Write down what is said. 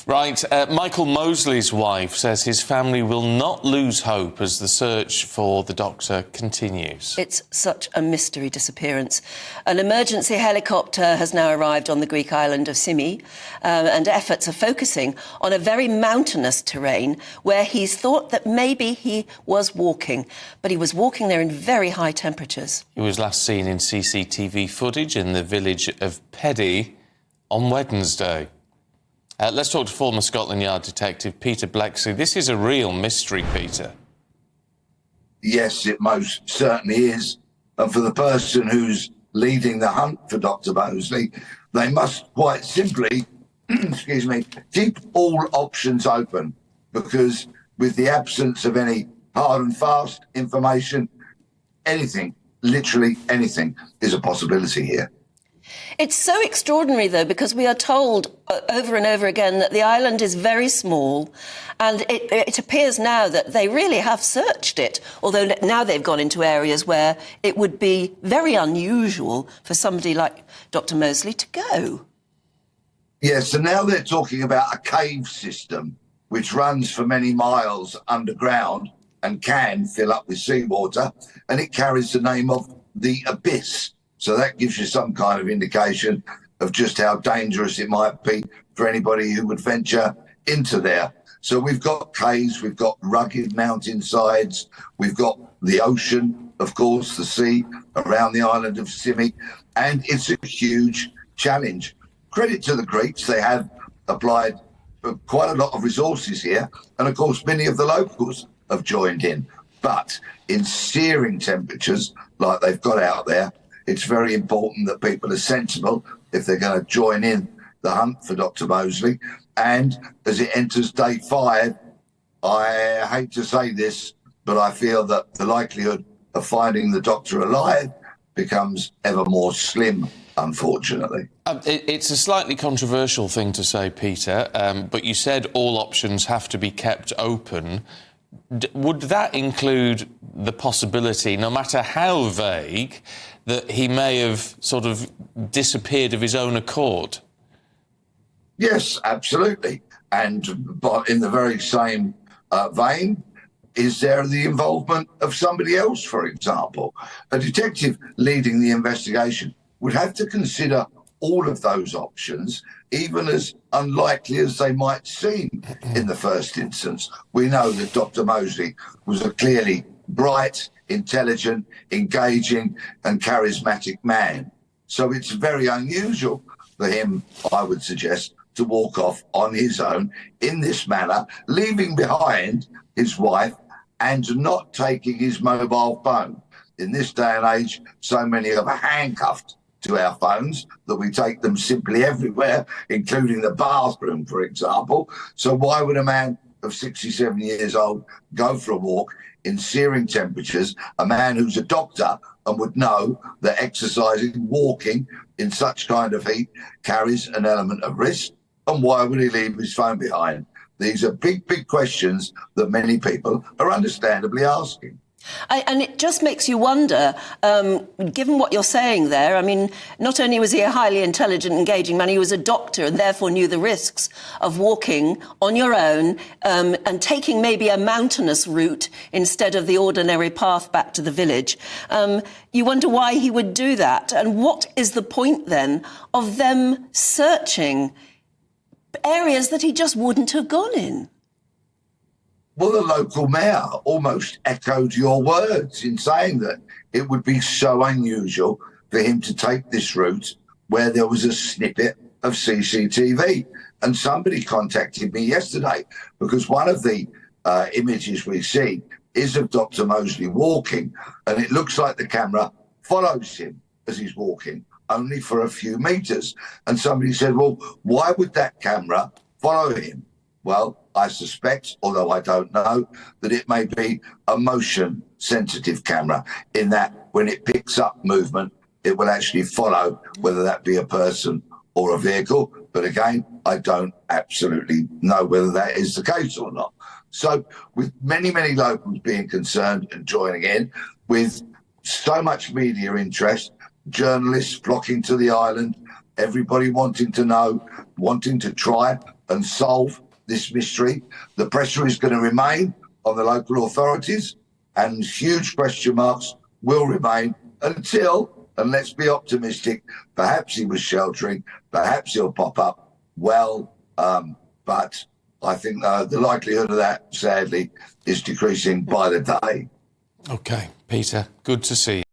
Right, Michael Mosley's wife says his family will not lose hope as the search for the doctor continues. It's such a mystery disappearance. An emergency helicopter has now arrived on the Greek island of Symi, and efforts are focusing on a very mountainous terrain where he's thought that maybe he was walking, but he was walking there in very high temperatures. He was last seen in CCTV footage in the village of Peddy on Wednesday. Let's talk to former Scotland Yard detective Peter Bleksley. This is a real mystery, Peter. Yes, it most certainly is. And for the person who's leading the hunt for Dr. Mosley, they must quite simply, excuse me, keep all options open, because with the absence of any hard and fast information, anything, literally anything, is a possibility here. It's so extraordinary, though, because we are told over and over again that the island is very small, and it appears now that they really have searched it, although now they've gone into areas where it would be very unusual for somebody like Dr. Mosley to go. Yes, and now they're talking about a cave system which runs for many miles underground and can fill up with seawater, and it carries the name of the Abyss. So that gives you some kind of indication of just how dangerous it might be for anybody who would venture into there. So we've got caves, we've got rugged mountainsides, we've got the ocean, of course, the sea around the island of Symi, and it's a huge challenge. Credit to the Greeks, they have applied quite a lot of resources here, and of course many of the locals have joined in. But in searing temperatures like they've got out there, it's very important that people are sensible if they're going to join in the hunt for Dr. Mosley. And as it enters day 5, I hate to say this, but I feel that the likelihood of finding the doctor alive becomes ever more slim, unfortunately. It's a slightly controversial thing to say, Peter, but you said all options have to be kept open. Would that include the possibility, no matter how vague, that he may have sort of disappeared of his own accord? Yes, absolutely. And but in the very same vein, is there the involvement of somebody else, for example? A detective leading the investigation would have to consider all of those options, even as unlikely as they might seem in the first instance. We know that Dr. Mosley was a clearly bright, intelligent, engaging and charismatic man. So it's very unusual for him, I would suggest, to walk off on his own in this manner, leaving behind his wife and not taking his mobile phone. In this day and age, so many of us are handcuffed to our phones that we take them simply everywhere, including the bathroom, for example. So why would a man of 67 years old go for a walk in searing temperatures, a man who's a doctor and would know that exercising, walking in such kind of heat carries an element of risk? And why would he leave his phone behind? These are big, big questions that many people are understandably asking. And it just makes you wonder, given what you're saying there, I mean, not only was he a highly intelligent, engaging man, he was a doctor and therefore knew the risks of walking on your own and taking maybe a mountainous route instead of the ordinary path back to the village. You wonder why he would do that. And what is the point then of them searching areas that he just wouldn't have gone in? Well, the local mayor almost echoed your words in saying that it would be so unusual for him to take this route where there was a snippet of CCTV. And somebody contacted me yesterday because one of the images we see is of Dr. Mosley walking, and it looks like the camera follows him as he's walking, only for a few meters. And somebody said, well, why would that camera follow him? Well, I suspect, although I don't know, that it may be a motion-sensitive camera, in that when it picks up movement, it will actually follow, whether that be a person or a vehicle. But again, I don't absolutely know whether that is the case or not. So with many, many locals being concerned and joining in, with so much media interest, journalists flocking to the island, everybody wanting to know, wanting to try and solve this mystery. The pressure is going to remain on the local authorities, and huge question marks will remain until, and let's be optimistic, perhaps he was sheltering, perhaps he'll pop up. But I think the likelihood of that, sadly, is decreasing by the day. OK, Peter, good to see you.